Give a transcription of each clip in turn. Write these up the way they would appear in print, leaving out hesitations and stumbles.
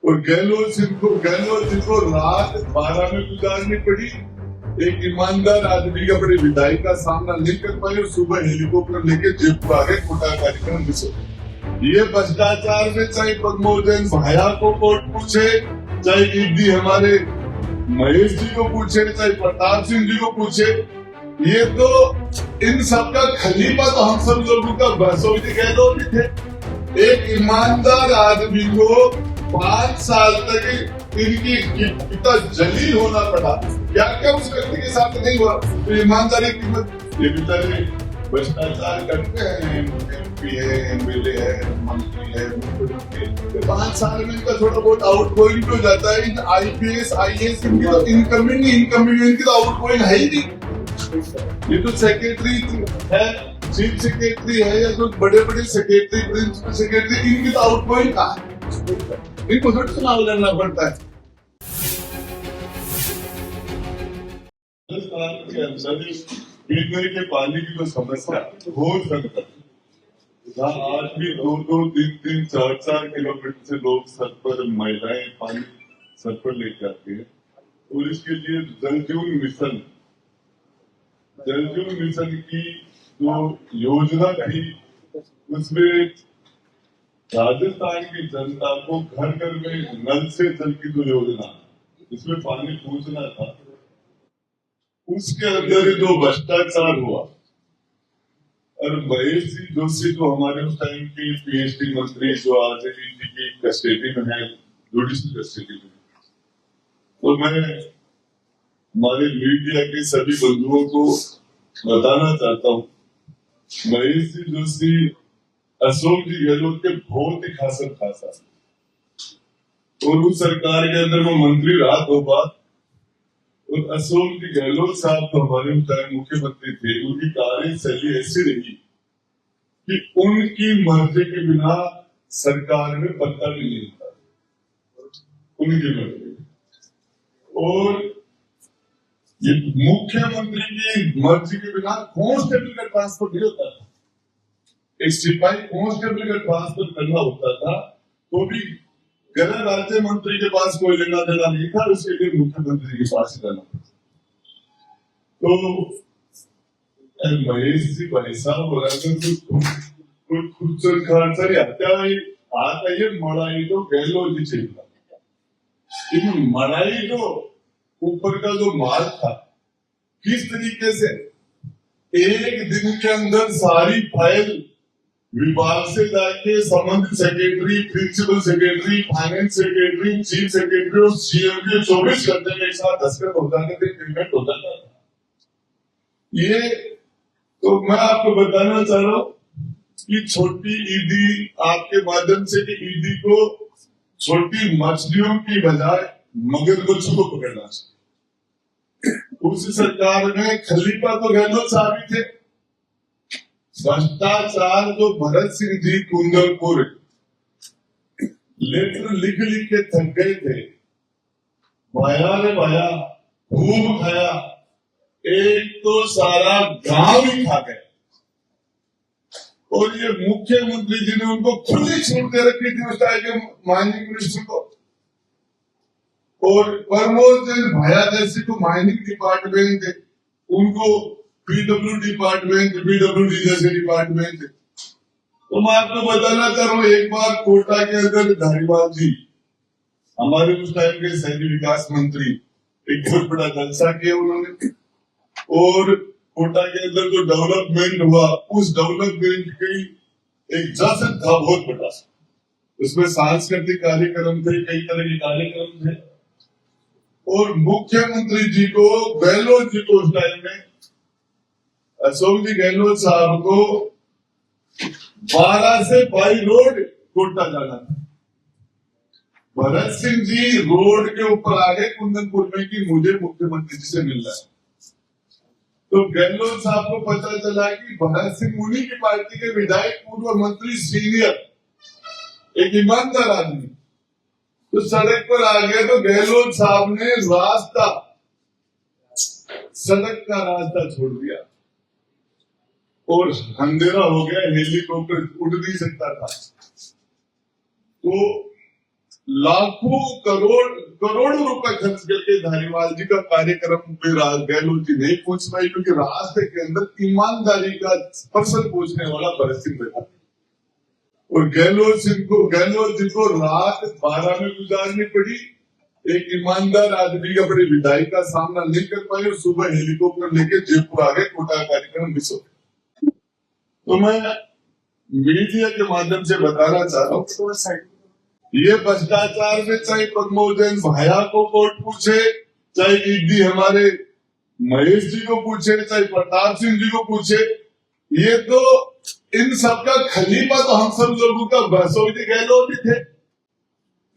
और गहलोत जिनको रात 12 में गुजारनी पड़ी, एक ईमानदार आदमी का बड़े विदाई का सामना नहीं कर पाए और सुबह हेलीकॉप्टर लेके जयपुर आ गए कोटा कार्यक्रम में। ये भ्रष्टाचार में चाहे प्रमोदन भाया को कोर्ट पूछे, चाहे ईडी हमारे महेश जी को पूछे, चाहे प्रताप सिंह जी को पूछे, ये तो इन सबका खलीफा तो हम सब लोगों का बसोजी गहलोत ही थे। एक ईमानदार आदमी को 5 साल तक इनकी कितना जलील होना पड़ा, क्या क्या उस व्यक्ति के साथ नहीं हुआ। तो ईमानदारी की कीमत, ये बेचारे भ्रष्टाचार करते हैं, एमपी है, एमएलए है, मंत्री है, मुख्यमंत्री, 5 साल में इनका थोड़ा बहुत आउटगोइंग हो जाता है। आईपीएस आईएएस इनकी तो इनकमिंग इनकी तो आउटगोइंग है ही नहीं। ये तो सेक्रेटरी है, चीफ सेक्रेटरी है, या तो बड़े बड़े सेक्रेटरी, प्रिंसिपल सेक्रेटरी, इनकी तो आउटगोइंग कहाँ है? इनको थोड़ा चुनाव लड़ना पड़ता है। राजस्थान के अंदर पीने के पानी की तो समस्या हो सकता है, जहाँ आज भी 2-2, 3-3, 4-4 किलोमीटर से लोग सर पर, महिलाएं पानी सर पर लेके आते हैं। और इसके लिए जल जीवन मिशन की जो योजना थी, उसमें राजस्थान की जनता को घर घर में नल से जल की जो योजना, इसमें पानी पहुंचना था, उसके अंदर जो भ्रष्टाचार हुआ। और महेश जी जोशी जो हमारे उस टाइम के पीएचडी मंत्री, जो आज ईडी की कस्टडी में है, जुडिशल कस्टडी में, तो मैं हमारे मीडिया के सभी बंधुओं को बताना चाहता हूँ, महेश जी जोशी अशोक जी गहलोत के बहुत ही खासा और उस सरकार के अंदर वो मंत्री रहा 2 बार। और अशोक जी गहलोत साहब तो हमारे टाइम मुख्यमंत्री थे, उनकी कार्यशैली ऐसी रही कि उनकी मर्जी के बिना सरकार में पत्ता भी नहीं था, उनकी मर्जी। और ये मुख्यमंत्री की मर्जी के बिना कांस्टेबल का ट्रांसफर नहीं होता था। एक सिपाही कांस्टेबल का ट्रांसफर करना होता था तो भी गृह राज्य मंत्री के पास कोई लेना देना नहीं था, उसके लिए मुख्यमंत्री के पास जाना। तो महेश जी भाई साहब खुदचर खानसरी हत्या हुई, आता ये मड़ाई तो गहलोत जी चाहिए। मड़ाई जो ऊपर का जो माल था, किस तरीके से एक दिन के अंदर सारी फाइल विभाग से जाके संबंधित secretary, principal secretary, finance secretary, chief secretary और सीएम के 24 घंटे में एक साथ दस्तखत हो जाने थे, पेमेंट हो जाता था। ये तो मैं आपको बताना चाह रहा हूँ कि छोटी ईडी, आपके माध्यम से कि ईडी को छोटी मछलियों की बजाय मगरमच्छ को पकड़ना चाहिए। उस सरकार में खलीफा तो गहलोत साहब ही थे। भ्रष्टाचार जो भरत सिंह जी कुंदलपुर लेटर लिख के थक गए थे, भाया रे भाया खूब खाया, एक तो सारा गांव ही खा गए। और ये मुख्यमंत्री जी ने उनको खुली छूट दे रखी थी उस टाइम के माइनिंग मिनिस्टर को। और प्रमोद भाया जैसे को माइनिंग डिपार्टमेंट थे, उनको पीडब्ल्यू डिपार्टमेंट, पीडब्ल्यूडी जैसे डिपार्टमेंट थे। तो मैं आपको बताना चाह रहा हूँ, एक बार कोटा के अंदर धारीवाल जी, हमारे उस टाइम के शहरी विकास मंत्री, एक बहुत बड़ा जलसा किया उन्होंने। और कोटा के अंदर जो डेवलपमेंट हुआ, उस डेवलपमेंट की एक जश्न था बहुत बड़ा। उसमें सांस्कृतिक कार्यक्रम थे, कई तरह के कार्यक्रम थे। और मुख्यमंत्री जी को, गहलोत जी को, उस टाइम में अशोक जी गहलोत साहब को 12 से बाई रोड कोटा जाना था। भरत सिंह जी रोड के ऊपर आ गए कुंदनपुर में कि मुझे मुख्यमंत्री जी से मिलना है। तो गहलोत साहब को पता चला कि भरत सिंह मुनि की पार्टी के विधायक, पूर्व मंत्री, सीनियर, एक ईमानदार आदमी, तो सड़क पर आ गए। तो गहलोत साहब ने रास्ता, सड़क का रास्ता छोड़ दिया और अंधेरा हो गया, हेलीकॉप्टर उड़ नहीं सकता था। तो लाखों करोड़ों रुपए खर्च करके धारीवाल जी का कार्यक्रम पे गहलोत जी नहीं पूछ पाई, क्योंकि रास्ते के अंदर ईमानदारी का फसल पूछने वाला परिस्थिति बैठा और गहलोत जी को रात 12 में गुजारनी पड़ी। एक ईमानदार आदमी अपने विधायक का सामना नहीं कर पाए और सुबह हेलीकॉप्टर लेके जयपुर आ गए, कोटा कार्यक्रम मिस हो गया। तो मैं मीडिया के माध्यम से बताना चाह रहा हूँ, ये भ्रष्टाचार में चाहे प्रमोद जैन भाया को कोर्ट पूछे, चाहे ईडी हमारे महेश जी को पूछे, चाहे प्रताप सिंह जी को पूछे, ये तो इन सबका खलीफा तो हम सब लोगों का बरसोई गहलोत भी थे।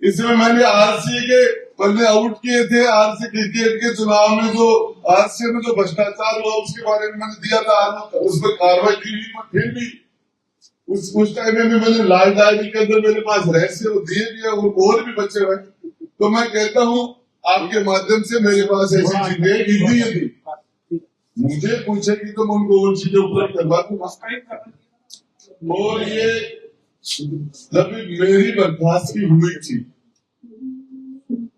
इसमें मैंने आरसीए के पहले आउट किए थे, आरसी क्रिकेट के चुनाव में जो आरसीए में जो भ्रष्टाचार हुआ उसके बारे में मैंने दिया था, उस पर कार्रवाई की हुई। फिर भी उस टाइम में भी मैंने लाल डायरी के अंदर मेरे पास रहस्य दिए भी है और भी बचे हुए। तो मैं कहता हूँ आपके माध्यम से मेरे पास ऐसी चीजें ईडी थी, मुझे पूछेगी तो मैं उनको और चीजें उपलब्ध करवा दूंगा। और ये जब मेरी बर्खास्तगी हुई थी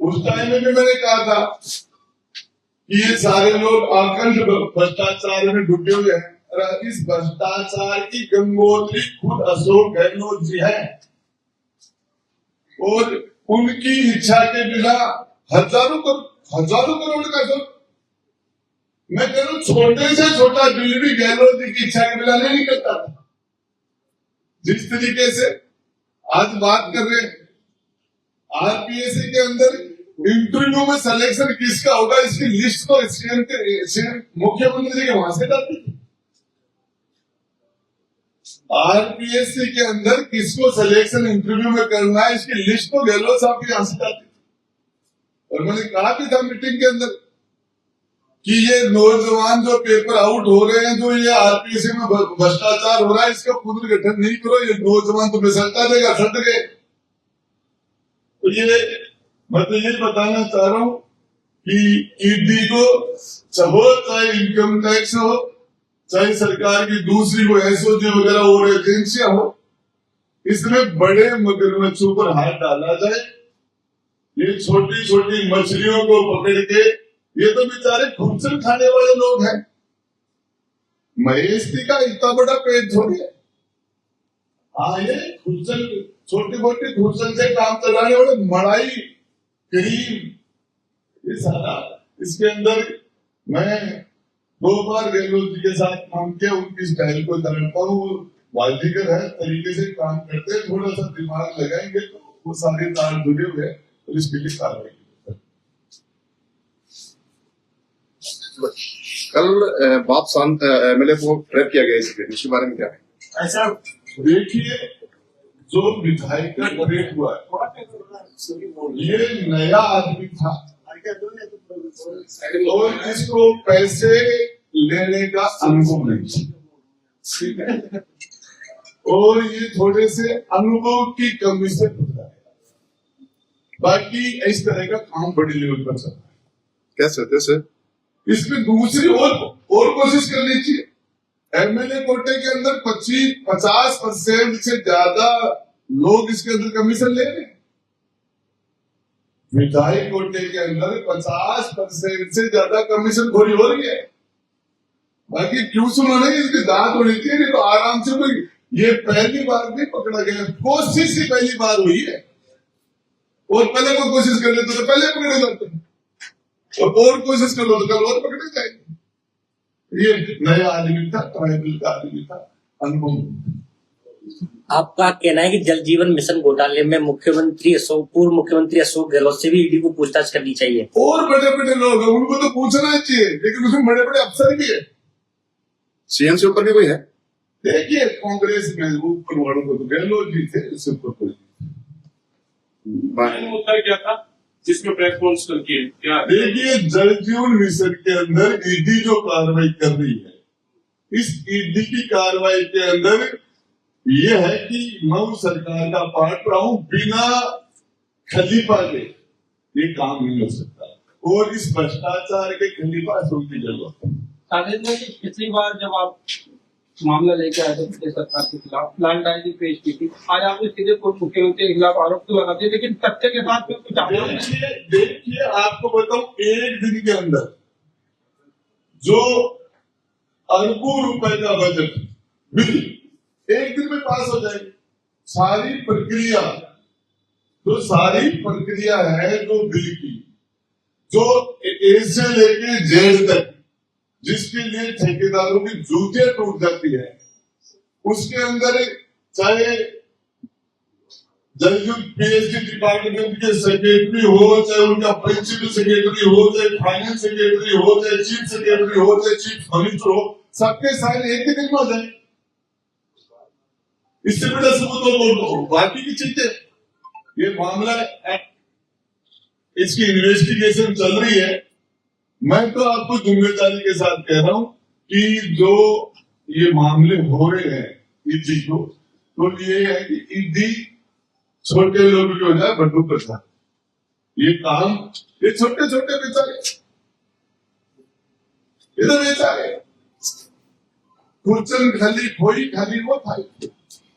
उस टाइम में भी मैंने कहा था कि ये सारे लोग आकंठ भ्रष्टाचार में डूबे हुए हैं। इस भ्रष्टाचार की गंगोत्री खुद अशोक गहलोत जी है और उनकी इच्छा के बिना हजारों करोड़ का जो मैं कह रहा हूं छोटे से छोटा बिल भी गहलोत जी की इच्छा के बिना नहीं निकलता था। जिस तरीके से आज बात कर रहे हैं आरपीएससी के अंदर इंटरव्यू में सिलेक्शन किसका होगा इसकी लिस्ट तो सीएम मुख्यमंत्री के वहां से जाती थी। आरपीएससी के अंदर किसको सिलेक्शन इंटरव्यू में करना है इसकी लिस्ट तो गहलोत साहब के यहां से जाती थी। और मैंने कहा भी था मीटिंग के अंदर कि ये नौजवान जो पेपर आउट हो रहे हैं, जो ये आरपीएससी में भ्रष्टाचार हो रहा है, इसका पुनर्गठन नहीं करो, ये नौजवान तुम्हें सत्ता देगा, सट गए। तो ये मैं तो ये बताना चाह रहा हूं कि ईडी को चाहे इनकम टैक्स हो, चाहे सरकार की दूसरी कोई एसओजी वगैरह और एजेंसियां हो, इसमें बड़े मगरमच्छों पर हाथ डाला जाए। ये छोटी छोटी मछलियों को पकड़ के, ये तो बेचारे खुरचन खाने वाले लोग हैं। महेश जी का इतना बड़ा पेट थोड़ी है। हाँ, ये खुरचन छोटी मोटी खुरचन से काम चलाने वाले मड़ाई करीम, ये सारा इसके अंदर मैं 2 बार गहलोत जी के साथ काम किया, उनकी स्टाइल को जानता हूँ। वाजीगर है, तरीके से काम करते हैं, थोड़ा सा दिमाग लगाएंगे तो वो सारे तार जुड़े हुए हैं और इसके लिए कार्रवाई। कल बाप शांत एमएलए को ट्रैप किया गया, इसके बारे में क्या है? ऐसा देखिए, जो विधायक का ट्रेप हुआ है, ये नया आदमी था और इसको पैसे लेने का अनुभव नहीं, ठीक है, और ये थोड़े से अनुभव की कमी से होता है। बाकी इस तरह का काम बड़ी लेवल पर चल रहा है। कैसे इसमें दूसरी और कोशिश करनी चाहिए। एमएलए कोटे के अंदर 50% से ज्यादा लोग इसके अंदर कमीशन ले रहे हैं। विधायक कोटे के अंदर 50% से ज्यादा कमीशन खोरी हो रही है। बाकी क्यों सुना नहीं, इसकी दांत होनी चाहिए, नहीं तो आराम से कोई, ये पहली बार नहीं पकड़ा गया, कोशिश ही पहली बार हुई है। और पहले कोई कोशिश कर लेते तो पहले पकड़े जाते हैं, और कोशिश कर लो तो कल और पकड़े जाएंगे। ये नया आदमी था, ट्राइबल का आदमी था, अनुभव। आपका कहना है कि जल जीवन मिशन घोटाले में पूर्व मुख्यमंत्री अशोक गहलोत से भी ईडी को पूछताछ करनी चाहिए। और बड़े बड़े लोग हैं, उनको तो पूछना चाहिए, लेकिन उसमें बड़े बड़े अफसर भी है। सीएम से ऊपर भी कोई है? देखिए, कांग्रेस में ऊपर वालों को तो गहलोत जी थे, इससे ऊपर कोई मुद्दा क्या था जिसमें प्रेस कॉन्फ्रेंस की क्या? देखिए, जल जीवन मिशन के अंदर ईडी जो कार्रवाई कर रही है, इस ईडी की कार्रवाई के अंदर ये है कि मैं सरकार का पार्ट रहा हूं, बिना खलीफा के ये काम नहीं हो सकता, और इस भ्रष्टाचार के खलीफा अशोक की जरूरत है। पिछली बार जब आप मामला लेके आए थे प्रदेश सरकार के खिलाफ, प्लान डायरी पेश की थी। आज आपने सीधे पूर्व मुख्यमंत्री के खिलाफ आरोप तो लगा दिए, लेकिन तथ्य के साथ में कुछ आरोप नहीं। देखिए आपको बताऊं, एक दिन के अंदर जो अरबों रुपए का बजट बिल एक दिन में पास हो जाएगी। सारी प्रक्रिया है जो बिल की, जो ए से लेके जेड तक, जिसके लिए ठेकेदारों की जूतियां टूट जाती है, उसके अंदर चाहे जलयुक्त पीएचडी डिपार्टमेंट के सेक्रेटरी हो, चाहे उनका प्रिंसिपल सेक्रेटरी हो, चाहे फाइनेंस सेक्रेटरी हो, चाहे चीफ सेक्रेटरी हो, चाहे चीफ मिनिस्टर हो, सबके साइन एक ही दिन में हो जाए। इससे बड़ा सबूत और बाकी की चीजें, ये मामला इसकी इन्वेस्टिगेशन चल रही है। मैं तो आपको जिम्मेदारी के साथ कह रहा हूं कि जो ये मामले हो रहे हैं ईडी को, तो ये है कि ईडी छोटे लोग की हो जाए बड्डू प्रसाद, ये काम ये छोटे छोटे बेचारे इधर बेचारे कुर्चन खाली खोई खाली वो खाई।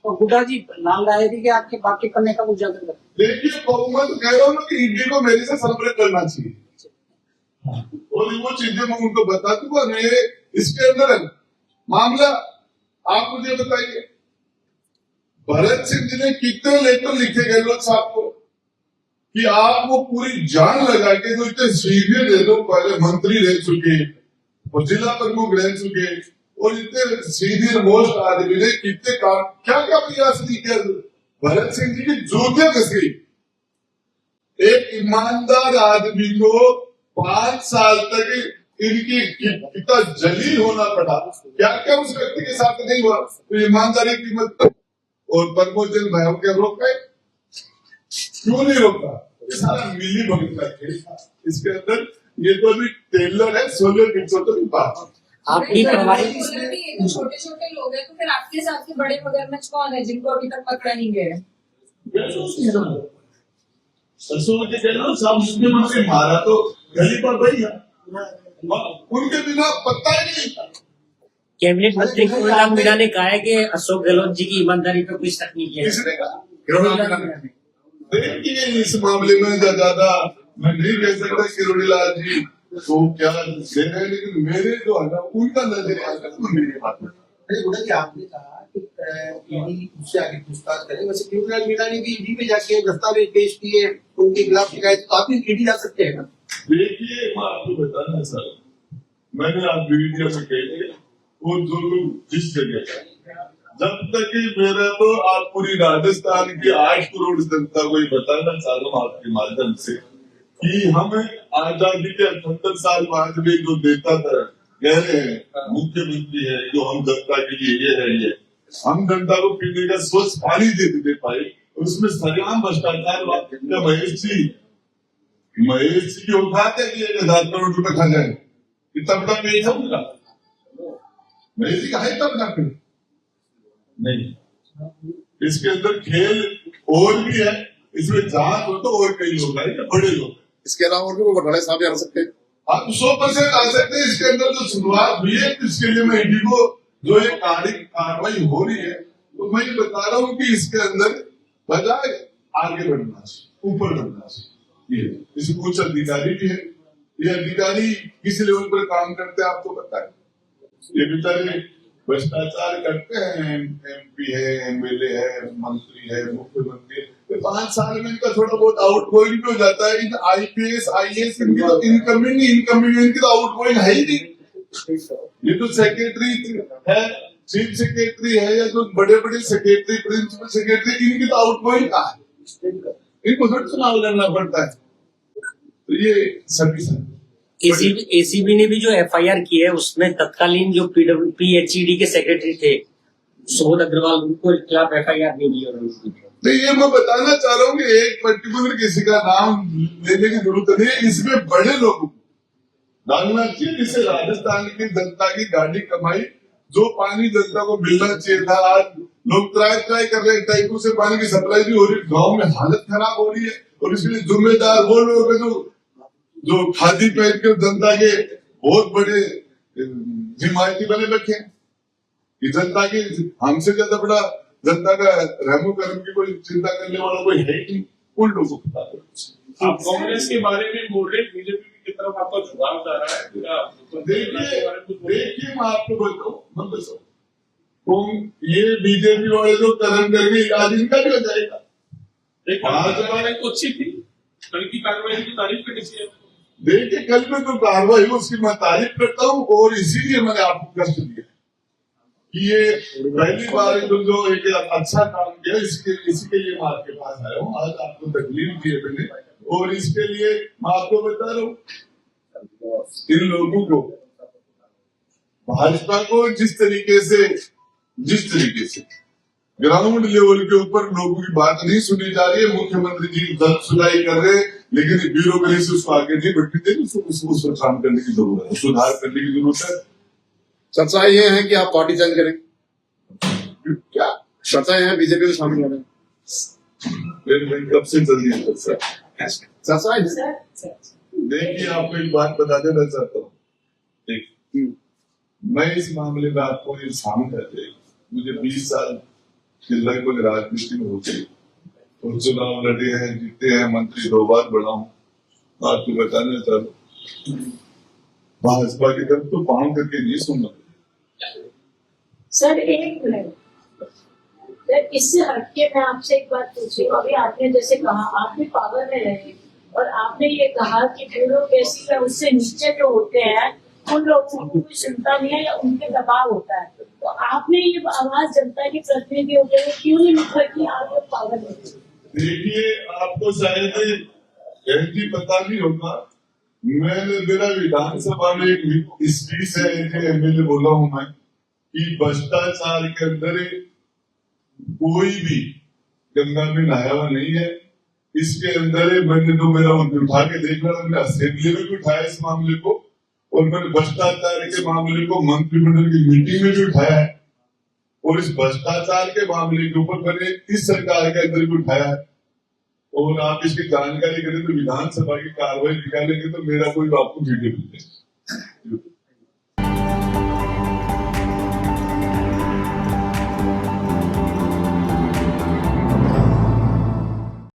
तो गुड्डा जी नाम लाए थे कि आपके बाकी करने का उजागर कर। देखिए मैं तो कह रहा हूँ ना कि ईडी को मेरे से संपर्क करना चाहिए, और वो चीजें मैं उनको बता दूंगा। मेरे इसके अंदर मामला आप मुझे बताइए, भरत सिंह जी ने कितने लेटर लिखे गहलोत साहब को कि आप वो पूरी जान लगा के जो इतने सीनियर है, लोग पहले मंत्री रह चुके और जिला प्रमुख रह चुके और इतने सीनियर मोस्ट आदमी ने कितने काम क्या क्या प्रयास नहीं किया। भरत सिंह जी की जूते कस गई। एक ईमानदार आदमी को 5 साल तक इनकी कितना जलील होना पड़ा, क्या क्या उस व्यक्ति के साथ नहीं हुआ। तो ईमानदारी की कीमत और प्रमोशन भाइयों के रोक गए, क्यों नहीं रोका? ये सारा मिली भगत का खेल था। इसके अंदर ये तो अभी टेलर है, 16 पिक्चर तो नहीं बात। आपकी प्रभारी ये तो छोटे छोटे लोग हैं, तो फिर आपके साथ के बड़े मगरमच्छ कौन है जिनको अभी तक पकड़ा नहीं गया? मुख्यमंत्री मारा तो गली पर वही है, उनके बिना पत्ता ही नहीं। कैबिनेट मंत्री गुलाम मीणा ने कहा है कि अशोक गहलोत जी की ईमानदारी पर कोई शक नहीं किया। किसने कहा? देखिए इस मामले में ज्यादा मैं नहीं कह सकता कि रोडीलाल जी तो क्या दे रहे हैं, लेकिन मेरे जो है ना उनका नजरिया मेरी बात है। आपने कहा कि ईडी उससे आगे पूछताछ करे, वैसे क्यों मीणा ने भी ईडी में जाके दस्तावेज पेश किए, उनके खिलाफ शिकायत, तो आप ईडी जा सकते हैं ना? देखिए मैं आपको बताना सर, मैंने आप मीडिया में कह दिया वो जो लोग जिस जगह जब तक मेरा तो आप पूरी राजस्थान की 8 करोड़ जनता को बताना चाह रहा हूँ आपके माध्यम से कि हम आजादी के 78 साल बाद भी जो देता था कह रहे हैं मुख्यमंत्री है जो हम जनता के लिए ये है, ये हम जनता को पीने का स्वच्छ पानी दे पाए, उसमें सरेआम भ्रष्टाचार महेश जी की उठाते कि 1000 करोड़ रुपए खा जाए, इतना बड़ा पेज है उनका, महेश जी का है तब ना नहीं। इसके अंदर खेल और भी है, इसमें जांच हो तो और कई लोग आए, बड़े लोग। इसके अलावा और भी कोई घोटाले सामने आ सकते हैं? आप 100% आ सकते हैं। इसके अंदर जो शुरुआत हुई है, इसके लिए मैं ईडी को जो एक कार्रवाई हो रही है, तो मैं ये बता रहा हूँ कि इसके अंदर बजाय आगे बढ़ना चाहिए, ऊपर बढ़ना चाहिए। ये इसमें कुछ अधिकारी भी है, ये अधिकारी किस लेवल पर काम करते हैं आपको पता है। ये बेचारे भ्रष्टाचार करते हैं, एमपी है, एमएलए है, मंत्री है, मुख्यमंत्री, 5 साल में इनका थोड़ा बहुत आउट गोइंग भी हो जाता है। इन आईपीएस आईएएस इनकी तो इनकमिंग इनकी तो आउट गोइंग है ही नहीं। ये तो सेक्रेटरी है, चीफ सेक्रेटरी है, या जो बड़े बड़े सेक्रेटरी प्रिंसिपल सेक्रेटरी, इनकी तो आउट गोइंग कहाँ है? इनको थोड़ा चुनाव लड़ना पड़ता है। तो ये सभी एसीबी ने भी जो एफआईआर की है उसमें तत्कालीन जो पीएचईडी के सेक्रेटरी थे सुबोध अग्रवाल, उनको खिलाफ एफआईआर नहीं दी। नहीं, ये मैं बताना चाह रहा हूँ कि एक पर्टिकुलर किसी का नाम लेने की जरूरत नहीं है, इसमें बड़े लोगों को डालना चाहिए, जिससे राजस्थान की जनता की गाड़ी कमाई, जो पानी जनता को मिलना चाहिए था। आज लोग ट्राई कर रहे हैं, टाइपों से पानी की सप्लाई भी हो रही है, गाँव में हालत खराब हो रही है, और इसके लिए जिम्मेदार वो लोग हैं जो खादी पहन के जनता के बहुत बड़े हिमायती बने बैठे हैं। कि जनता की हमसे ज्यादा बड़ा जनता का रहमो करम की कोई चिंता करने वाला कोई है ही नहीं, उन लोगों को पता है। आप कांग्रेस के बारे में बोल रहे, बीजेपी की तरफ आपका झुकाव जा रहा है क्या? देखिए मैं आपको बताऊं, मैं बताऊं तो ये बीजेपी वाले जो करण करेंगे आज इनका भी हो जाएगा। कार्रवाई तो अच्छी थी, कल की कार्रवाई की तारीफ करनी चाहिए। देखिए कल में तो कार्रवाई उसकी मैं तारीफ करता हूँ और इसीलिए मैंने आपको कष्ट दिया कि ये पहली बार जो एक अच्छा काम किया इसके लिए मैं आपके पास आया हूँ। आज आपको तकलीफ दी है मैंने और इसके लिए मैं आपको बता रहा हूँ इन लोगों को भाजपा को जिस तरीके से ग्राउंड लेवल के ऊपर लोगों की बात नहीं सुनी जा रही है, मुख्यमंत्री जी दर्द सुनाई कर रहे हैं, लेकिन ब्यूरोक्रेसी उसको आगे नहीं बढ़ने देगी, उसको काम करने की जरूरत है, सुधार करने की जरूरत है। चर्चा ये है कि आप पार्टी चेंज करेंगे, क्या चर्चाएं हैं बीजेपी में शामिल होने, कब से चल रही है चर्चाएं हैं। देखिए आपको एक बात बता देना चाहता हूँ, देखिए मैं इस मामले में आपको ये सामने रहते मुझे 20 साल की लगभग राजनीति में हो गई और चुनाव लड़े हैं, जीते हैं, मंत्री 2 बार बना हूँ। आपको बताना चाहता हूँ भाजपा की तरफ तो पाँव करके नहीं सुनना। सर एक मिनट सर, इससे हटके मैं आपसे एक बात पूछ रही हूँ। अभी आपने जैसे कहा आपने पावर में रहे और आपने ये कहा कि ब्यूरोक्रेसी का उससे नीचे जो होते हैं उन लोगों को कोई सुनता नहीं है या उनके दबाव होता है, तो आपने ये आवाज जनता के प्रतिनिधि होते हुए क्यों नहीं लिखा कि आप लोग पावर में? देखिए आपको शायद ऐसी पता नहीं होगा, मैंने मेरा विधानसभा में एक स्पीच है एमएलए बोला हूं मैं कि भ्रष्टाचार के अंदर कोई भी गंगा में नहाया हुआ नहीं है। इसके अंदर मैंने तो मेरा उठा के देखना, मैंने असेंबली में भी उठाया इस मामले को और मैंने भ्रष्टाचार के मामले को मंत्रिमंडल की मीटिंग में भी उठाया है और इस भ्रष्टाचार के मामले के ऊपर मैंने इस सरकार के अंदर भी उठाया है। और आप इसकी जानकारी करें तो विधानसभा की कार्रवाई निकालेंगे तो मेरा कोई आपको वीडियो मिलेगा।